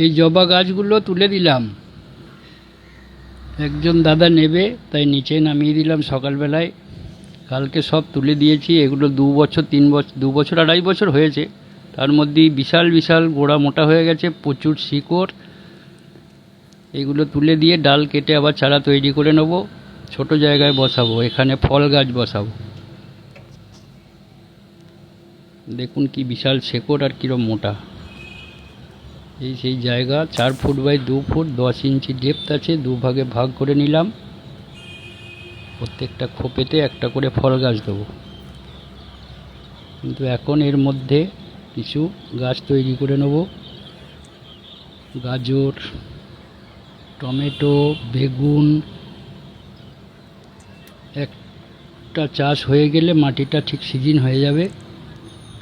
এই জবা গাছগুলো তুলে দিলাম, একজন দাদা নেবে তাই নিচে নামিয়ে দিলাম সকালবেলায়। কালকে সব তুলে দিয়েছি। এগুলো 2 বছর 3 বছর 2 বছর 2.5 বছর হয়েছে। তার মধ্যেই বিশাল বিশাল গোড়া মোটা হয়ে গেছে, প্রচুর শিকড়। এগুলো তুলে দিয়ে ডাল কেটে আবার চারা তৈরি করে নেব, ছোট জায়গায় বসাবো। এখানে ফল গাছ বসাবো। দেখুন কি বিশাল শেকড় আর কিরম মোটা। এই সেই জায়গা, 4 foot by 2 foot, 10 inch depth আছে। দুভাগে ভাগ করে নিলাম। প্রত্যেকটা খোপেতে একটা করে ফল গাছ দেবো। কিন্তু এখন এর মধ্যে কিছু গাছ তৈরি করে নেব। গাজর, টমেটো, বেগুন। একটা চাষ হয়ে গেলে মাটিটা ঠিক সিজন হয়ে যাবে,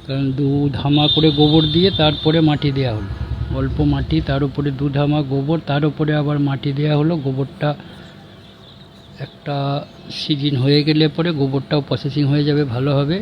কারণ 2 ধামা করে গোবর দিয়ে তারপরে মাটি দেওয়া হলো। অল্প মাটি, তার উপরে 2 ধামা গোবর, তার উপরে আবার মাটি দেওয়া হলো। গোবরটা একটা সিজন হয়ে গেলে পরে গোবরটাও প্রসেসিং হয়ে যাবে, ভালো হবে।